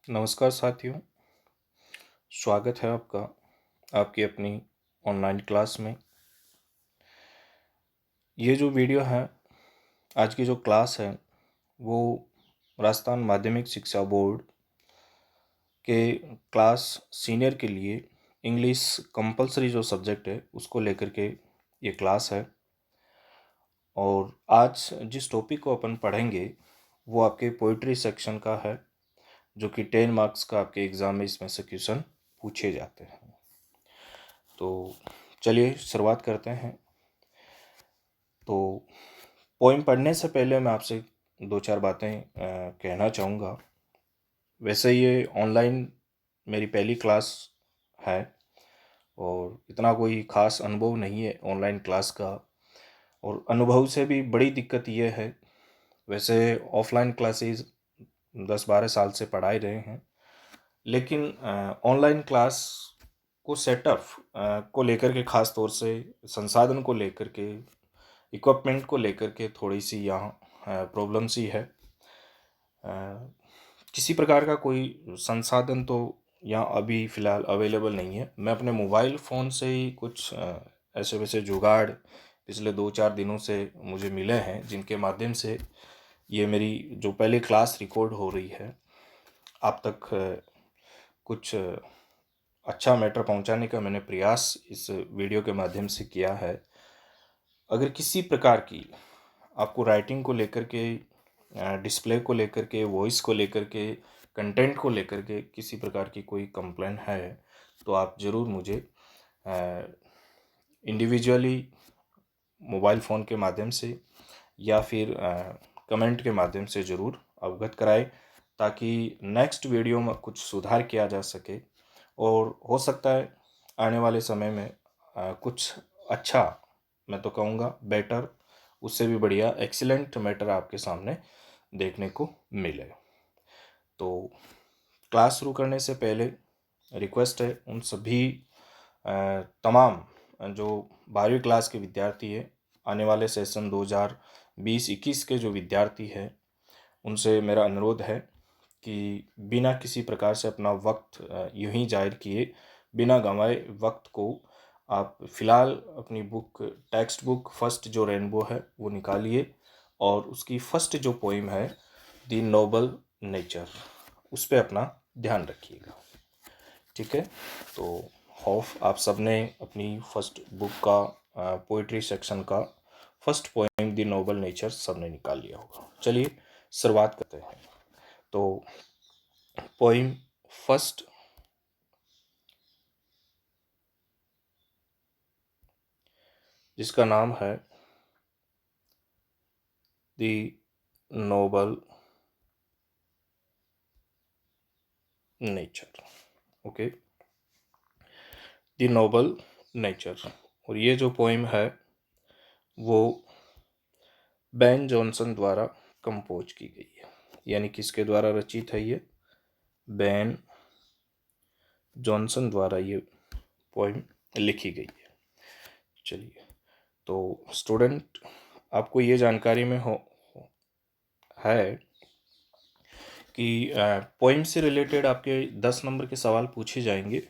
नमस्कार साथियों, स्वागत है आपका आपकी अपनी ऑनलाइन क्लास में। ये जो वीडियो है, आज की जो क्लास है वो राजस्थान माध्यमिक शिक्षा बोर्ड के क्लास सीनियर के लिए इंग्लिश कंपलसरी जो सब्जेक्ट है उसको लेकर के ये क्लास है। और आज जिस टॉपिक को अपन पढ़ेंगे वो आपके पोइट्री सेक्शन का है, जो कि 10 मार्क्स का आपके एग्ज़ाम में इसमें से क्वेश्चन पूछे जाते हैं। तो चलिए शुरुआत करते हैं। तो पोइम पढ़ने से पहले मैं आपसे दो चार बातें कहना चाहूँगा। वैसे ये ऑनलाइन मेरी पहली क्लास है और इतना कोई ख़ास अनुभव नहीं है ऑनलाइन क्लास का, और अनुभव से भी बड़ी दिक्कत ये है। वैसे ऑफलाइन क्लासेस 10-12 साल से पढ़ा ही रहे हैं, लेकिन ऑनलाइन क्लास को सेटअप को लेकर के, ख़ास तौर से संसाधन को लेकर के, इक्विपमेंट को लेकर के थोड़ी सी यहाँ प्रॉब्लम सी है। किसी प्रकार का कोई संसाधन तो यहाँ अभी फ़िलहाल अवेलेबल नहीं है। मैं अपने मोबाइल फ़ोन से ही कुछ ऐसे वैसे जुगाड़ पिछले 2-4 दिनों से मुझे मिले हैं, जिनके माध्यम से ये मेरी जो पहले क्लास रिकॉर्ड हो रही है आप तक कुछ अच्छा मैटर पहुंचाने का मैंने प्रयास इस वीडियो के माध्यम से किया है। अगर किसी प्रकार की आपको राइटिंग को लेकर के, डिस्प्ले को लेकर के, वॉइस को लेकर के, कंटेंट को लेकर के किसी प्रकार की कोई कंप्लेंट है तो आप ज़रूर मुझे इंडिविजुअली मोबाइल फ़ोन के माध्यम से या फिर कमेंट के माध्यम से ज़रूर अवगत कराएं, ताकि नेक्स्ट वीडियो में कुछ सुधार किया जा सके और हो सकता है आने वाले समय में कुछ अच्छा, मैं तो कहूँगा बेटर, उससे भी बढ़िया एक्सीलेंट मैटर आपके सामने देखने को मिले। तो क्लास शुरू करने से पहले रिक्वेस्ट है उन सभी तमाम जो 12वीं क्लास के विद्यार्थी है, आने वाले सेशन 2020-21 के जो विद्यार्थी हैं, उनसे मेरा अनुरोध है कि बिना किसी प्रकार से अपना वक्त यूं ही जाहिर किए, बिना गंवाए वक्त को, आप फ़िलहाल अपनी बुक, टेक्स्ट बुक फर्स्ट जो रेनबो है वो निकालिए और उसकी फर्स्ट जो पोइम है द नोबल नेचर, उस पर अपना ध्यान रखिएगा। ठीक है, तो होप आप सबने अपनी फर्स्ट बुक का पोइट्री सेक्शन का first poem the Nobel nature सबने निकाल लिया होगा। चलिए शुरुआत करते हैं। तो पोइम फर्स्ट, जिसका नाम है the Nobel nature. Okay, the Nobel nature. और ये जो पोइम है वो बेन जॉनसन द्वारा कंपोज की गई है। यानी किसके द्वारा रचित है? ये बेन जॉनसन द्वारा ये पोइम लिखी गई है। चलिए, तो स्टूडेंट, आपको ये जानकारी में है कि पोइम से रिलेटेड आपके 10 नंबर के सवाल पूछे जाएंगे।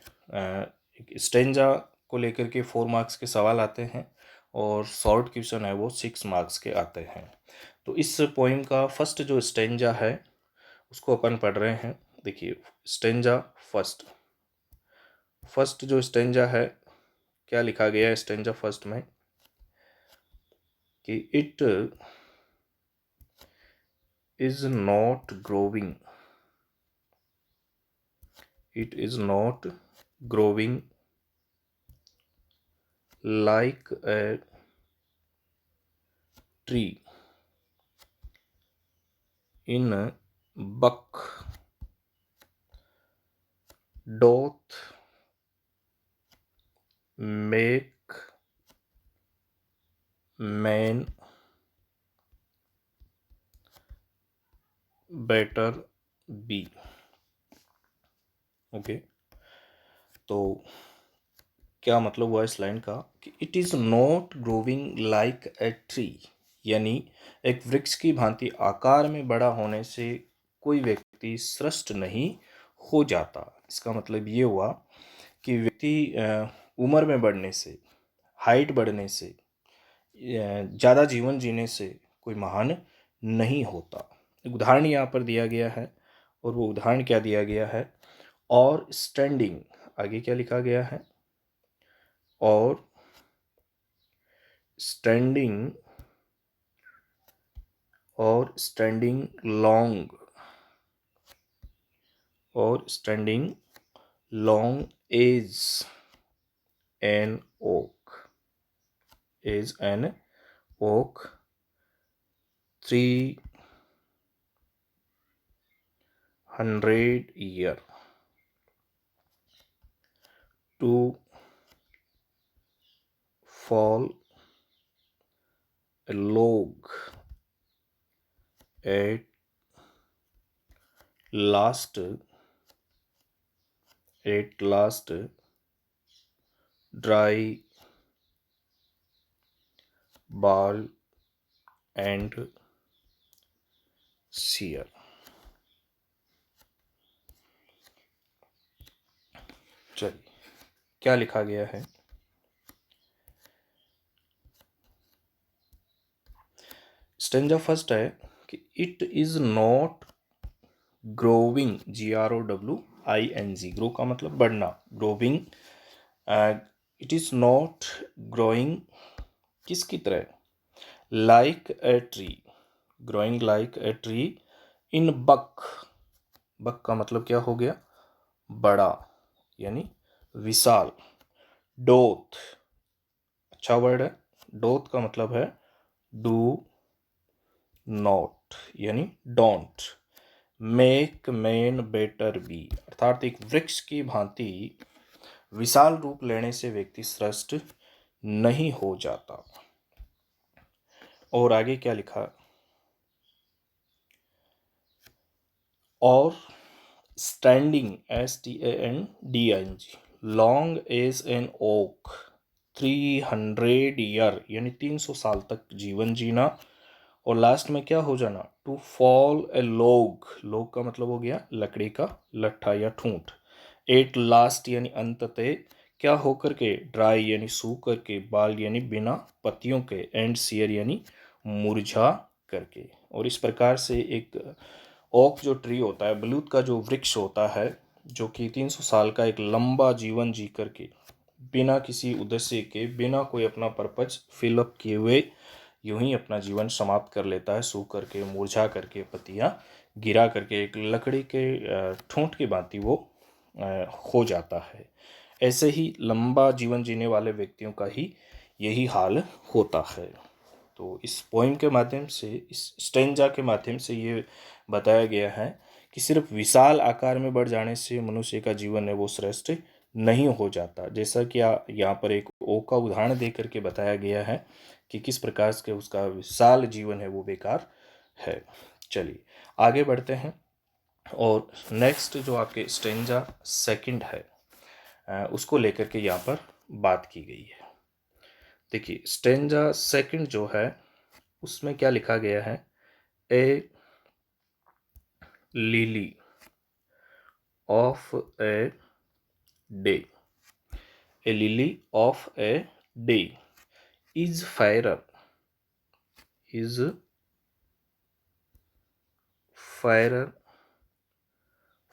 स्टेंजा को लेकर के 4 मार्क्स के सवाल आते हैं और शॉर्ट क्वेश्चन है वो 6 मार्क्स के आते हैं। तो इस पोइम का फर्स्ट जो स्टेंजा है उसको अपन पढ़ रहे हैं। देखिए, स्टेंजा फर्स्ट जो स्टेंजा है, क्या लिखा गया है स्टेंजा फर्स्ट में कि it is not growing, it is not growing like a tree in a buck doth make man better be। Okay, तो क्या मतलब हुआ इस लाइन का कि it is not growing like a tree, यानी एक वृक्ष की भांति आकार में बड़ा होने से कोई व्यक्ति श्रेष्ठ नहीं हो जाता। इसका मतलब ये हुआ कि व्यक्ति उम्र में बढ़ने से, हाइट बढ़ने से, ज़्यादा जीवन जीने से कोई महान नहीं होता। एक उदाहरण यहाँ पर दिया गया है, और वो उदाहरण क्या दिया गया है? और स्टैंडिंग, आगे क्या लिखा गया है? और स्टैंडिंग, और स्टैंडिंग लॉन्ग, और standing long as an oak, as an oak 300 year to fall a log at last dry ball and shear। चलिए क्या लिखा गया है? स्टेंजा फर्स्ट है कि it is not growing, GROWING, grow का मतलब बढ़ना, growing, it is not growing किसकी तरह? Like a tree, growing like a tree in bulk, bulk का मतलब क्या हो गया? बड़ा, यानी विशाल। डोथ, अच्छा वर्ड है। डोथ का मतलब है डू नॉट, यानी don't. Make man better be, अर्थात एक वृक्ष की भांति विशाल रूप लेने से व्यक्ति श्रेष्ठ नहीं हो जाता। और आगे क्या लिखा? और standing, STANDING long as an oak 300 year, यानी 300 साल तक जीवन जीना। और लास्ट में क्या हो जाना? टू फॉल ए लोग, लोग का मतलब हो गया लकड़ी का लट्ठा या ठूंठ। एट लास्ट यानी अंततः, क्या होकर के? ड्राई यानी सूख करके, बाल यानी बिना पत्तियों के, एंड सियर यानी मुरझा करके। और इस प्रकार से एक ओक जो ट्री होता है, बलूत का जो वृक्ष होता है, जो कि 300 साल का एक लंबा जीवन जी करके, बिना किसी उद्देश्य के, बिना कोई अपना पर्पज फिलअप किए हुए यूं ही अपना जीवन समाप्त कर लेता है, सूख करके, मुरझा करके, पत्तियां गिरा करके, एक लकड़ी के ठूंठ की भांति वो हो जाता है। ऐसे ही लंबा जीवन जीने वाले व्यक्तियों का ही यही हाल होता है। तो इस पोइम के माध्यम से, इस स्टेंजा के माध्यम से ये बताया गया है कि सिर्फ विशाल आकार में बढ़ जाने से मनुष्य का जीवन है वो श्रेष्ठ नहीं हो जाता। जैसा कि यहाँ पर एक ओ का उदाहरण दे करके बताया गया है कि किस प्रकार से उसका विशाल जीवन है वो बेकार है। चलिए आगे बढ़ते हैं, और नेक्स्ट जो आपके स्टेंजा सेकंड है उसको लेकर के यहाँ पर बात की गई है। देखिए स्टेंजा सेकंड जो है उसमें क्या लिखा गया है? A lily of a day, a lily of a day is fairer, is fairer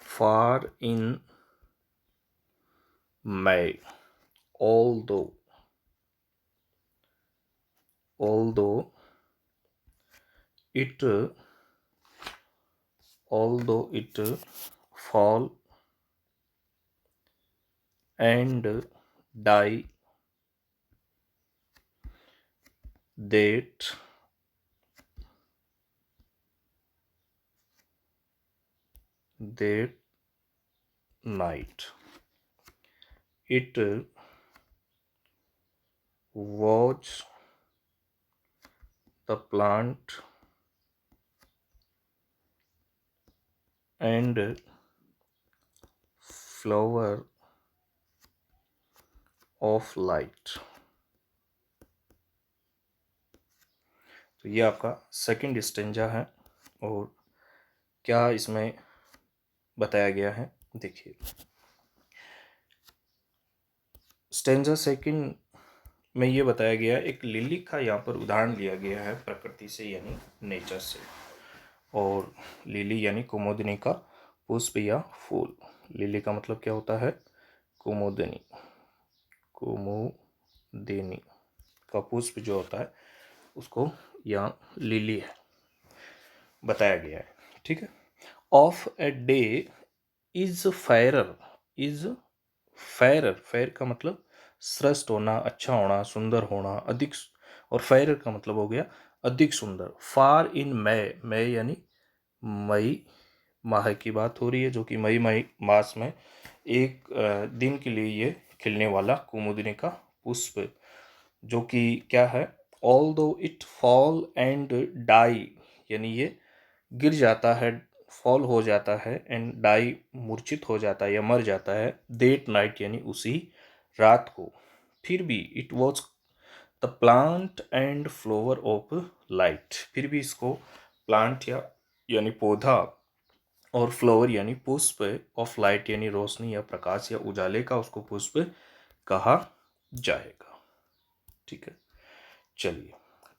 far in May, although it fall and die that night. It was the plant and flower of light। तो ये आपका second stanza है, और क्या इसमें बताया गया है? देखिए स्टेंजा सेकंड में ये बताया गया, एक लिली का यहाँ पर उदाहरण लिया गया है प्रकृति से यानी नेचर से। और लिली यानी कुमुदिनी का पुष्प या फूल। लिली का मतलब क्या होता है? कुमुदिनी। कुमुदिनी का पुष्प जो होता है उसको यहाँ लिली है बताया गया है। ठीक है। Of a day is fairer. Is fairer, fair का मतलब श्रेष्ठ होना, अच्छा होना, सुंदर होना, अधिक। और फेयरर का मतलब हो गया अधिक सुंदर। फार इन मई, मई यानी मई माह की बात हो रही है, जो कि मई मास में एक दिन के लिए ये खिलने वाला कुमुदिनी का पुष्प, जो कि क्या है, ऑल दो इट फॉल एंड डाई, यानी ये गिर जाता है, फॉल हो जाता है, एंड डाई मूर्छित हो जाता है या मर जाता है, देट नाइट यानी उसी रात को, फिर भी it was the plant and flower of light, फिर भी इसको प्लांट या यानी पौधा और फ्लावर यानी पुष्प ऑफ लाइट यानी रोशनी या प्रकाश या उजाले का उसको पुष्प कहा जाएगा। ठीक है, चलिए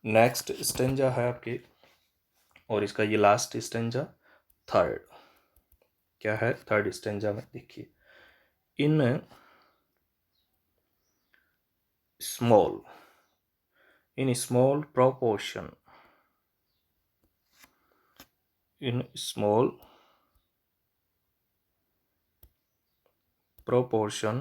नेक्स्ट स्टेंजा है आपके, और इसका ये लास्ट स्टेंजा थर्ड। क्या है थर्ड स्टेंजा में? देखिए, in small, in small proportion, in small proportion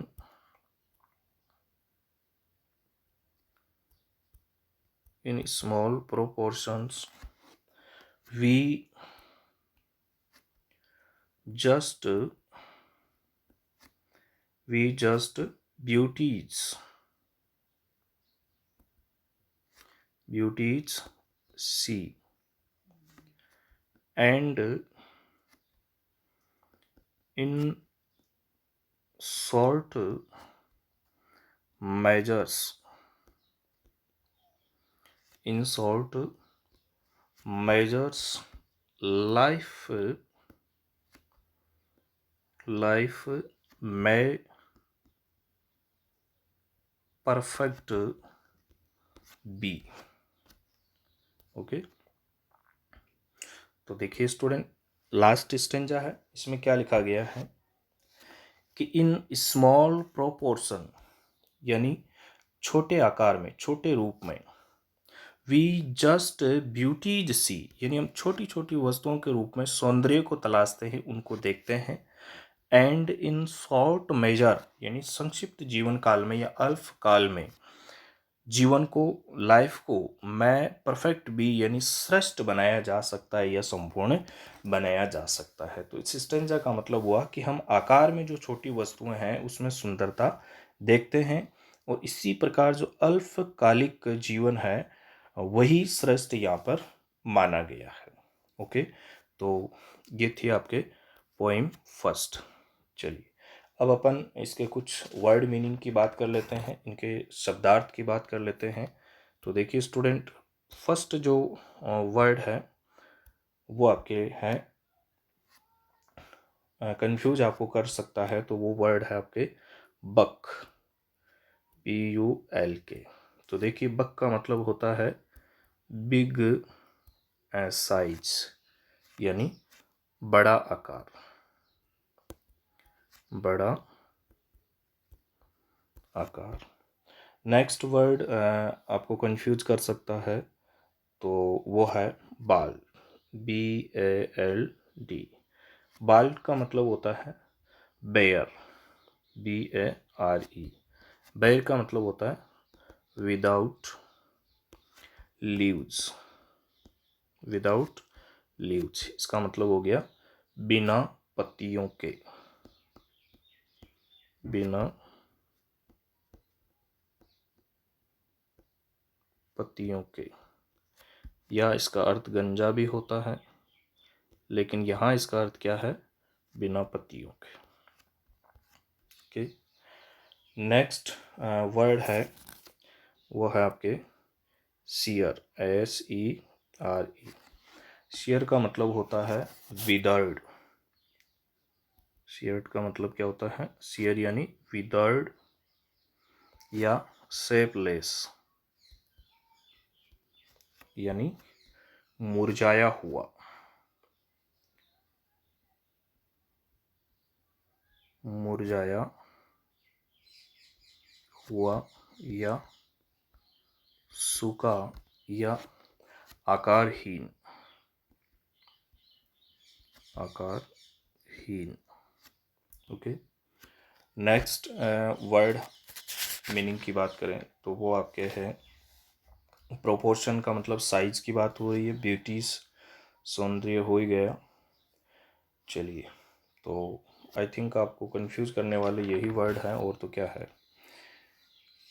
in small proportions we just beauties see, and in short measures, in short measures life may perfect be। Okay, तो देखिए student, last stanza है, इसमें क्या लिखा गया है कि इन स्मॉल प्रोपोर्शन यानी छोटे आकार में, छोटे रूप में, वी जस्ट ब्यूटीज सी यानी हम छोटी छोटी वस्तुओं के रूप में सौंदर्य को तलाशते हैं, उनको देखते हैं, एंड इन शॉर्ट मेजर यानी संक्षिप्त जीवन काल में या अल्प काल में जीवन को, लाइफ को मैं परफेक्ट भी यानी श्रेष्ठ बनाया जा सकता है या संपूर्ण बनाया जा सकता है। तो इस स्टेंजा का मतलब हुआ कि हम आकार में जो छोटी वस्तुएं हैं उसमें सुंदरता देखते हैं, और इसी प्रकार जो अल्पकालिक जीवन है वही श्रेष्ठ यहाँ पर माना गया है। ओके, तो ये थी आपके पोइम फर्स्ट। चलिए अब अपन इसके कुछ वर्ड मीनिंग की बात कर लेते हैं, इनके शब्दार्थ की बात कर लेते हैं। तो देखिए स्टूडेंट, फर्स्ट जो वर्ड है वो आपके हैं, कंफ्यूज आपको कर सकता है, तो वो वर्ड है आपके बक, BULK। तो देखिए बक का मतलब होता है बिग साइज यानी बड़ा आकार, बड़ा आकार। नेक्स्ट वर्ड आपको कंफ्यूज कर सकता है, तो वो है बाल, BALD। बाल का मतलब होता है बेयर, BARE। बेयर का मतलब होता है विदाउट लीव्स, विदाउट लीव्स। इसका मतलब हो गया बिना पत्तियों के, बिना पत्तियों के, या इसका अर्थ गंजा भी होता है, लेकिन यहाँ इसका अर्थ क्या है? बिना पत्तियों के। ओके, नेक्स्ट वर्ड है वो है आपके सियर, SERE। सियर का मतलब होता है विदर्ड, सीयर्ड का मतलब क्या होता है? सीयर यानी विदर्ड या शेपलेस, यानी मुरझाया हुआ, मुरझाया हुआ या सूखा या आकारहीन, आकारहीन। ओके, नेक्स्ट वर्ड मीनिंग की बात करें तो वो आपके है प्रोपोर्शन का मतलब साइज की बात हो रही है। ब्यूटीज सौंदर्य हो ही गया। चलिए, तो आई थिंक आपको कंफ्यूज करने वाले यही वर्ड हैं, और तो क्या है।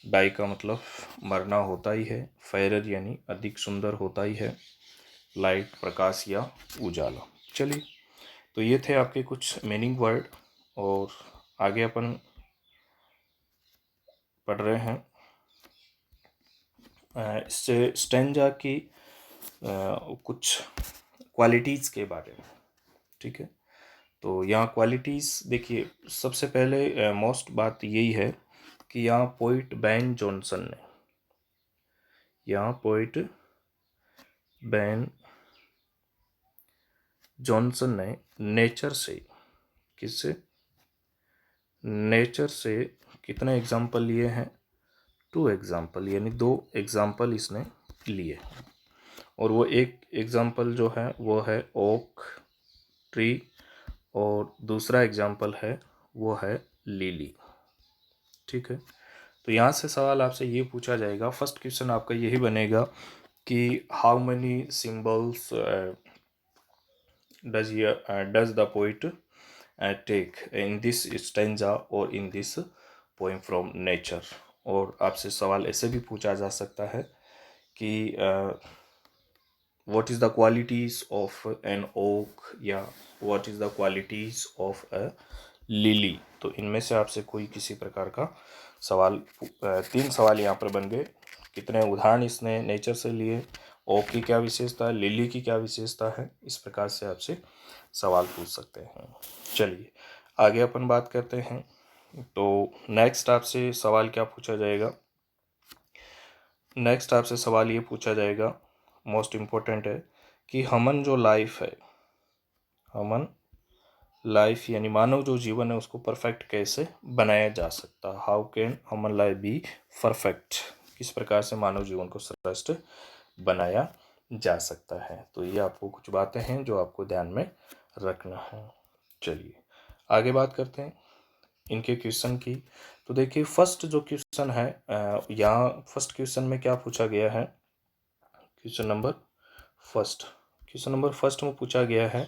डाई का मतलब मरना होता ही है। फेरर यानी अधिक सुंदर होता ही है। लाइट प्रकाश या उजाला। चलिए, तो ये थे आपके कुछ मीनिंग वर्ड, और आगे अपन पढ़ रहे हैं इससे स्टेंजा की कुछ क्वालिटीज़ के बारे में। ठीक है, तो यहाँ क्वालिटीज़ देखिए, सबसे पहले मोस्ट बात यही है कि यहाँ पोइट बेन जॉनसन ने, यहाँ पोइट बेन जॉनसन ने नेचर से, किससे? नेचर से कितने एग्जाम्पल लिए हैं? 2 एग्जाम्पल, यानी 2 एग्जाम्पल इसने लिए। और वो एक एग्जाम्पल जो है वो है ओक ट्री, और दूसरा एग्जाम्पल है वो है लिली। ठीक है, तो यहाँ से सवाल आपसे ये पूछा जाएगा, फर्स्ट क्वेश्चन आपका यही बनेगा कि how many symbols does the poet take in this stanza और in this poem from nature. और आपसे सवाल ऐसे भी पूछा जा सकता है कि what is the qualities of an oak या what is the qualities of a lily। तो इनमें से आपसे कोई किसी प्रकार का सवाल 3 सवाल यहाँ पर बन गए। कितने उदाहरण इसने नेचर से लिए, ओक की क्या विशेषता है, लिली की क्या विशेषता है, इस प्रकार से आपसे सवाल पूछ सकते हैं। चलिए, आगे अपन बात करते हैं। तो नेक्स्ट आपसे सवाल क्या पूछा जाएगा? नेक्स्ट आपसे सवाल ये पूछा जाएगा, मोस्ट इम्पोर्टेंट है, कि ह्यूमन जो लाइफ है, ह्यूमन लाइफ यानी मानव जो जीवन है उसको परफेक्ट कैसे बनाया जा सकता है। How can human life be perfect, किस प्रकार से मानव जीवन को श्रेष्ठ बनाया जा सकता है। तो ये आपको कुछ बातें हैं जो आपको ध्यान में रखना है। चलिए, आगे बात करते हैं इनके क्वेश्चन की। तो देखिए, फर्स्ट जो क्वेश्चन है यहाँ फर्स्ट क्वेश्चन में क्या पूछा गया है? क्वेश्चन नंबर फर्स्ट में पूछा गया है,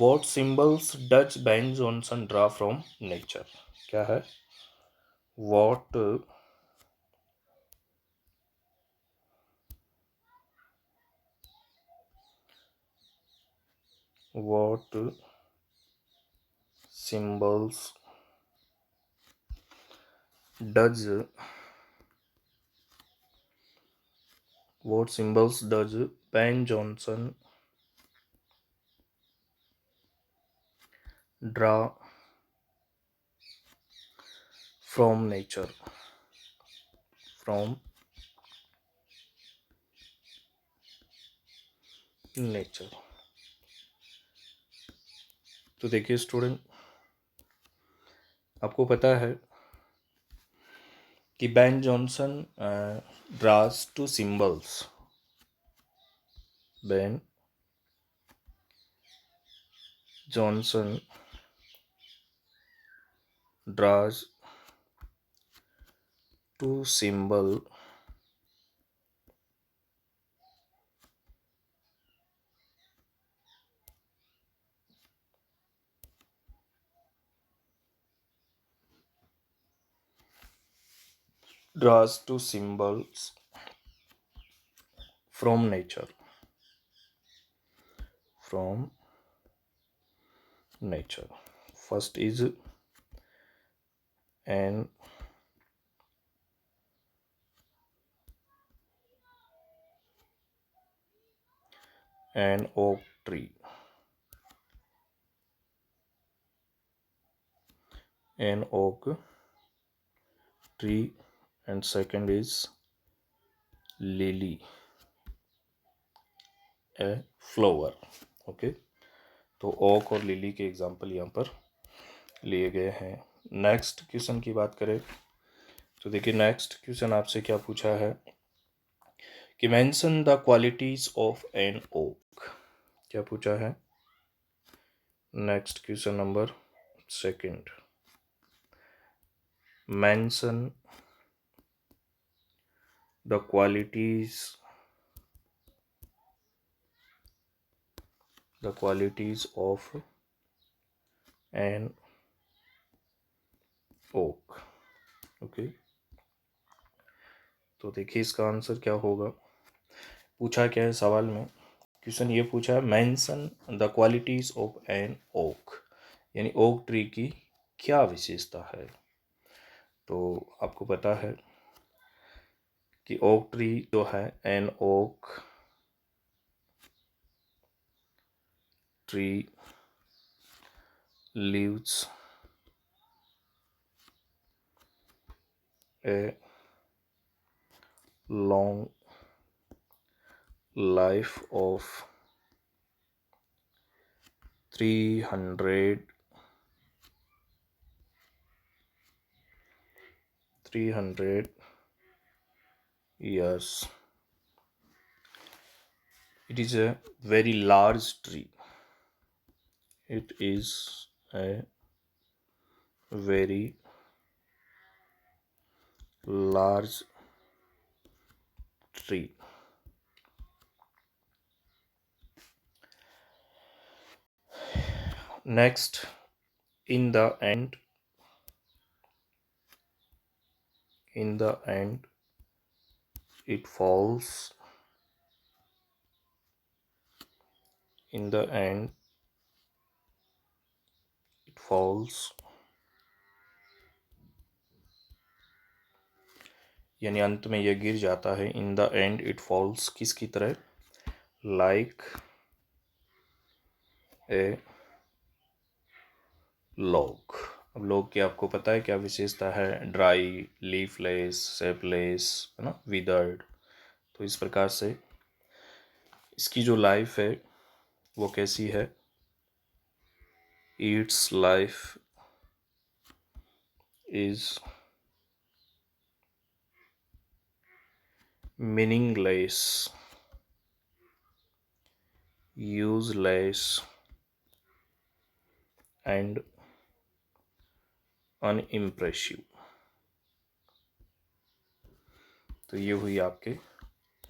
what symbols does Ben Jonson draw from nature. क्या है? What symbols does Ben Jonson draw from nature, तो देखिए स्टूडेंट, आपको पता है कि Ben Jonson draws 2 symbols. Ben Jonson draws 2 symbol draws 2 symbols from nature, first is an oak tree, an oak tree, and second is lily, a flower. Okay, तो okay और lily के example यहाँ पर लिए गए हैं। नेक्स्ट क्वेश्चन की बात करें तो देखिए, नेक्स्ट क्वेश्चन आपसे क्या पूछा है कि mention the qualities of an oak. क्या पूछा है? Next question number second, mention the qualities of an oak. Okay, तो देखिए इसका आंसर क्या होगा। पूछा क्या है सवाल में? क्वेश्चन ये पूछा है, mention the qualities of an oak, यानी ओक ट्री की क्या विशेषता है। तो आपको पता है कि ओक ट्री जो है, an oak tree lives a long life of 300 years. It is a very large tree. It is a very large tree. Next, in the end, it falls. In the end, it falls. यानी अंत में यह गिर जाता है। In the end it falls किसकी तरह? Like ए log. अब लॉग की आपको पता है क्या विशेषता है? ड्राई, लीफलेस, शेपलेस, है ना, विदर्ड। तो इस प्रकार से इसकी जो लाइफ है वो कैसी है? It's life is meaningless, useless and unimpressive. तो ये हुई आपके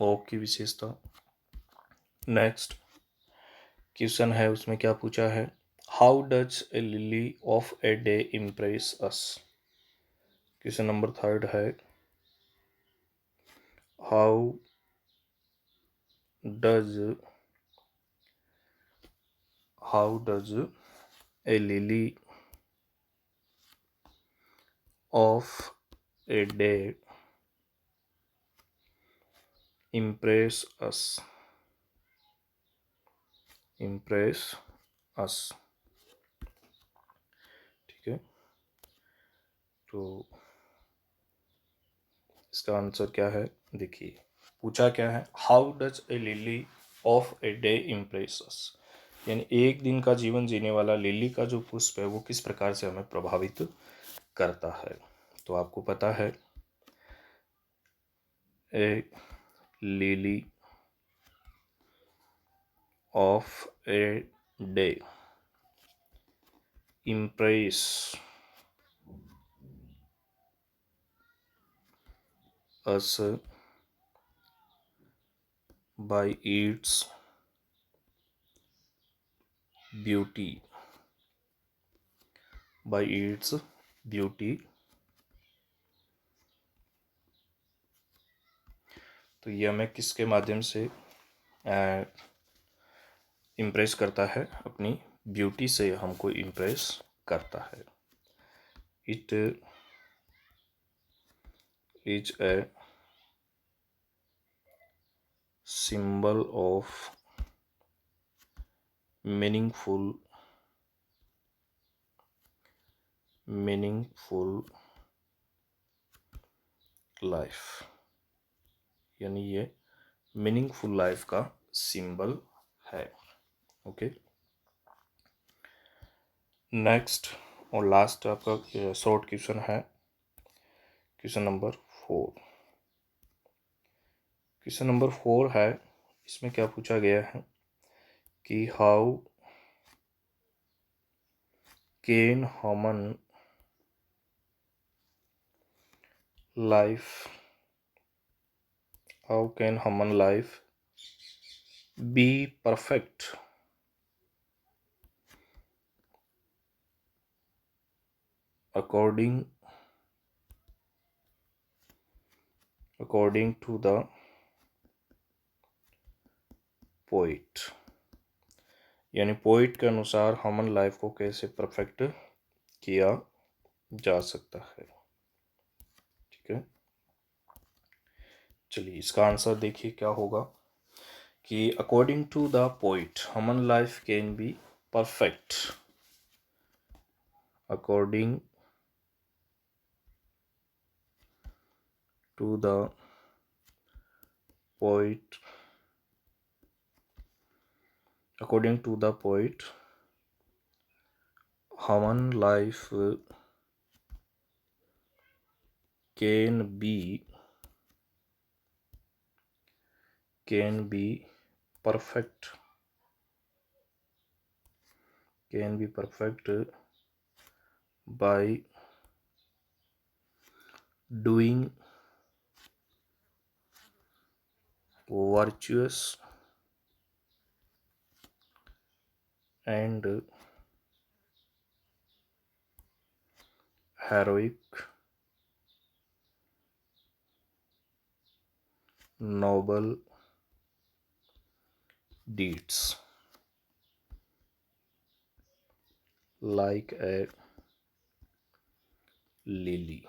ओक की विशेषता। नेक्स्ट क्वेश्चन है, उसमें क्या पूछा है? How does a lily of a day impress us. Question number third है, how does a lily of a day impress us। ठीक है, तो इसका आंसर क्या है? देखिए पूछा क्या है, how does a lily of a day impress us, यानी एक दिन का जीवन जीने वाला लिली का जो पुष्प है वो किस प्रकार से हमें प्रभावित करता है। तो आपको पता है, a lily of a day impress us by its beauty, तो ये हमें किसके माध्यम से इम्प्रेस करता है? अपनी ब्यूटी से हमको इम्प्रेस करता है। It is a symbol of meaningful meaningful life, यानी ये मीनिंगफुल लाइफ का सिंबल है। ओके, नेक्स्ट और लास्ट आपका शॉर्ट क्वेश्चन है, क्वेश्चन नंबर 4। क्वेश्चन नंबर 4 है, इसमें क्या पूछा गया है कि how can human life, how can human life be perfect according to the poet, यानी पोइट के अनुसार ह्यूमन लाइफ को कैसे परफेक्ट किया जा सकता है। ठीक है, चलिए इसका आंसर देखिए क्या होगा कि according to the poet human life can be perfect according to the poet, according to the poet human life can be perfect by doing virtuous and heroic noble deeds like a lily,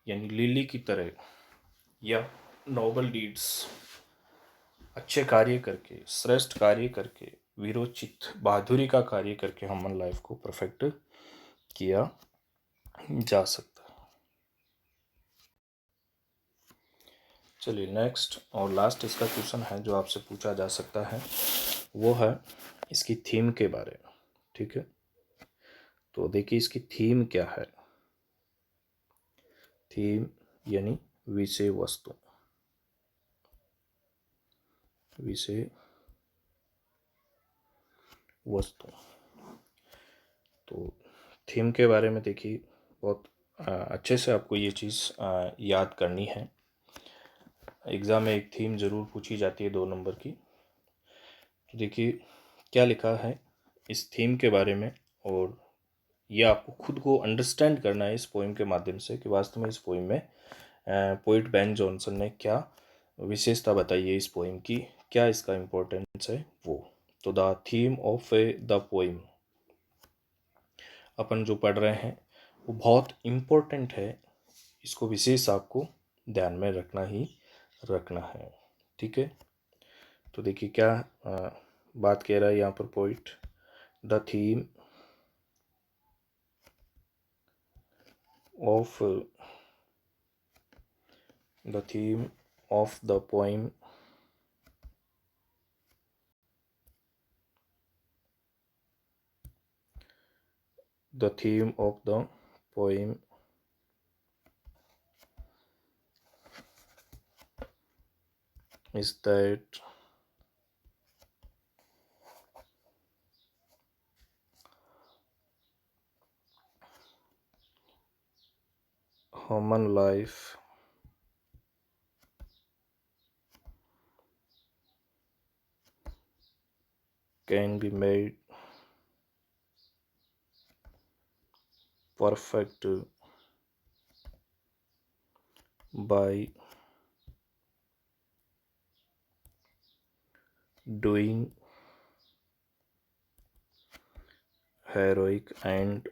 यानी lily की तरह या Nobel deeds, अच्छे कार्य करके, श्रेष्ठ कार्य करके, वीरोचित बहादुरी का कार्य करके ह्यूमन लाइफ को परफेक्ट किया जा सकता है। चलिए नेक्स्ट और लास्ट इसका क्वेश्चन है जो आपसे पूछा जा सकता है, वो है इसकी थीम के बारे में। ठीक है, तो देखिए इसकी थीम क्या है। थीम यानी विषय वस्तु, विषय वस्तु। तो थीम के बारे में देखिए बहुत अच्छे से आपको ये चीज़ याद करनी है। एग्ज़ाम में एक थीम ज़रूर पूछी जाती है 2 नंबर की। तो देखिए क्या लिखा है इस थीम के बारे में, और ये आपको खुद को अंडरस्टैंड करना है इस पोइम के माध्यम से कि वास्तव में इस पोइम में पोइट बेन जॉनसन ने क्या विशेषता बताई है इस पोइम की, क्या इसका इम्पोर्टेंस है वो। तो the theme of the poem अपन जो पढ़ रहे हैं वो बहुत इम्पोर्टेंट है, इसको विशेष आपको ध्यान में रखना है। ठीक है, तो देखिए क्या बात कह रहा है यहाँ पर poet. The theme of the poem is that human life can be made perfect by doing heroic and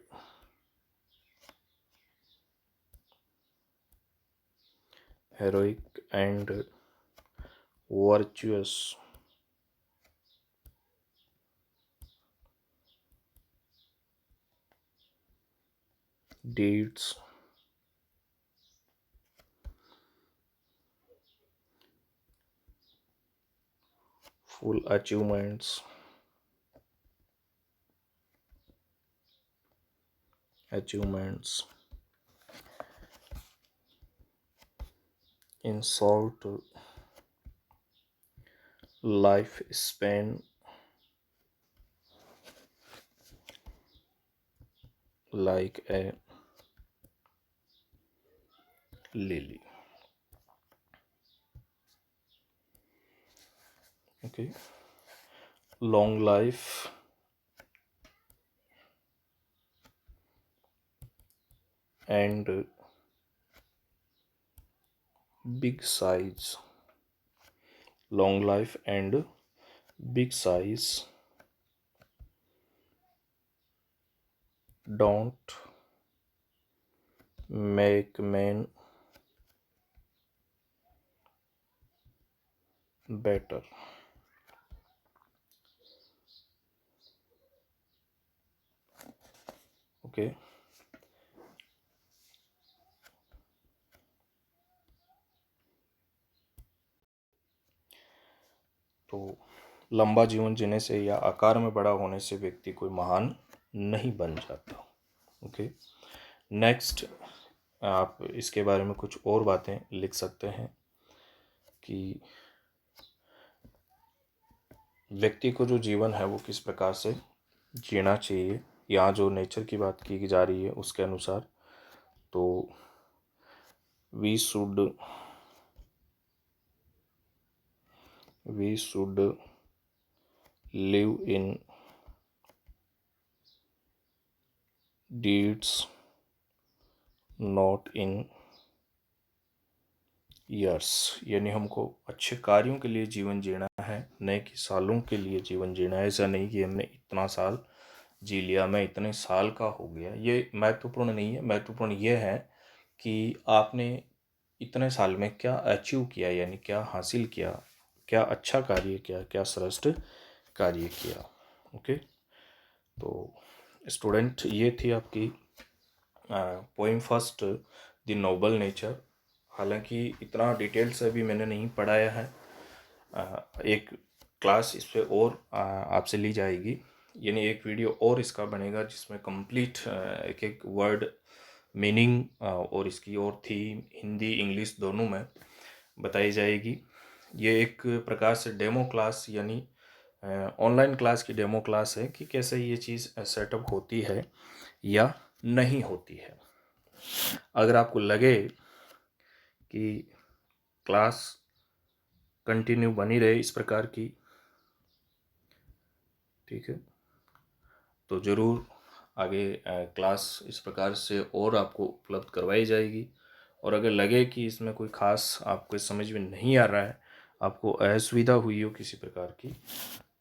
virtuous deeds, full achievements, in short, life span like a lily. Okay, long life and big size. Long life and big size don't make men better. Okay, तो लंबा जीवन जीने से या आकार में बड़ा होने से व्यक्ति कोई महान नहीं बन जाता। ओके, नेक्स्ट आप इसके बारे में कुछ और बातें लिख सकते हैं कि व्यक्ति को जो जीवन है वो किस प्रकार से जीना चाहिए। यहाँ जो नेचर की बात की जा रही है उसके अनुसार, तो we should live in deeds not in years, यानी हमको अच्छे कार्यों के लिए जीवन जीना है, न कि सालों के लिए जीवन जीना है। ऐसा नहीं कि हमने इतना साल जी लिया, मैं इतने साल का हो गया, ये महत्वपूर्ण नहीं है। महत्वपूर्ण ये है कि आपने इतने साल में क्या अचीव किया, यानी क्या हासिल किया, क्या अच्छा कार्य किया, क्या श्रेष्ठ कार्य किया। ओके, तो स्टूडेंट ये थी आपकी poem first the Nobel nature. हालांकि इतना डिटेल से अभी मैंने नहीं पढ़ाया है, एक क्लास इस पर और आपसे ली जाएगी, यानी एक वीडियो और इसका बनेगा जिसमें कंप्लीट एक एक वर्ड मीनिंग और इसकी और थीम हिंदी इंग्लिश दोनों में बताई जाएगी। ये एक प्रकार से डेमो क्लास, यानी ऑनलाइन क्लास की डेमो क्लास है कि कैसे ये चीज़ सेटअप होती है या नहीं होती है। अगर आपको लगे कि क्लास कंटिन्यू बनी रहे इस प्रकार की, ठीक है, तो ज़रूर आगे क्लास इस प्रकार से और आपको उपलब्ध करवाई जाएगी। और अगर लगे कि इसमें कोई ख़ास आपको समझ में नहीं आ रहा है, आपको असुविधा हुई हो किसी प्रकार की,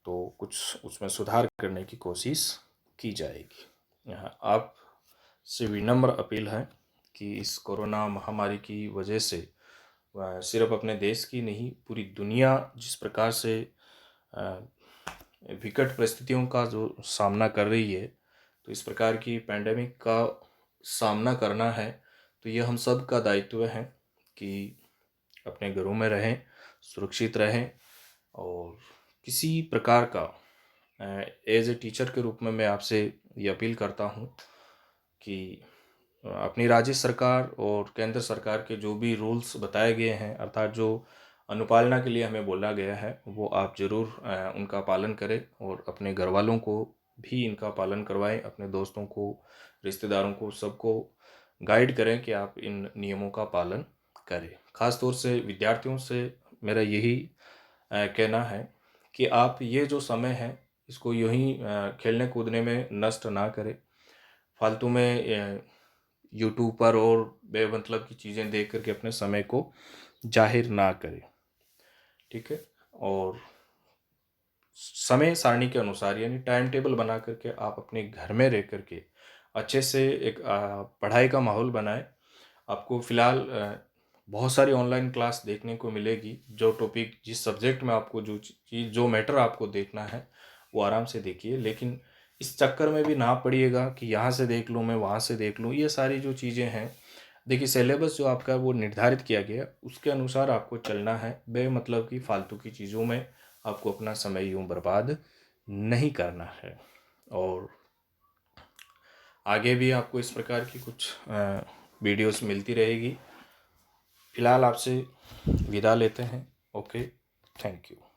तो कुछ उसमें सुधार करने की कोशिश की जाएगी। यहाँ आपसे विनम्र अपील है कि इस कोरोना महामारी की वजह से सिर्फ अपने देश की नहीं, पूरी दुनिया जिस प्रकार से विकट परिस्थितियों का जो सामना कर रही है, तो इस प्रकार की पैंडेमिक का सामना करना है तो ये हम सब का दायित्व है कि अपने घरों में रहें, सुरक्षित रहें। और किसी प्रकार का एज ए टीचर के रूप में मैं आपसे ये अपील करता हूँ कि अपनी राज्य सरकार और केंद्र सरकार के जो भी रूल्स बताए गए हैं, अर्थात जो अनुपालना के लिए हमें बोला गया है, वो आप ज़रूर उनका पालन करें और अपने घर वालों को भी इनका पालन करवाएं। अपने दोस्तों को, रिश्तेदारों को, सबको गाइड करें कि आप इन नियमों का पालन करें। ख़ास तौर से विद्यार्थियों से मेरा यही कहना है कि आप ये जो समय है इसको यूं ही खेलने कूदने में नष्ट ना करें, फालतू में यूट्यूब पर और बेमतलब की चीज़ें देख करके अपने समय को जाहिर ना करें, ठीक है। और समय सारणी के अनुसार, यानी टाइम टेबल बना करके आप अपने घर में रह करके अच्छे से एक पढ़ाई का माहौल बनाएं। आपको फ़िलहाल बहुत सारी ऑनलाइन क्लास देखने को मिलेगी। जो टॉपिक, जिस सब्जेक्ट में आपको जो चीज़, जो मैटर आपको देखना है वो आराम से देखिए, लेकिन इस चक्कर में भी ना पड़िएगा कि यहाँ से देख लूँ मैं, वहाँ से देख लूँ। ये सारी जो चीज़ें हैं, देखिए सिलेबस जो आपका वो निर्धारित किया गया उसके अनुसार आपको चलना है। बेमतलब की फालतू की चीज़ों में आपको अपना समय यूँ बर्बाद नहीं करना है। और आगे भी आपको इस प्रकार की कुछ वीडियोस मिलती रहेगी। फ़िलहाल आपसे विदा लेते हैं। Okay, thank you.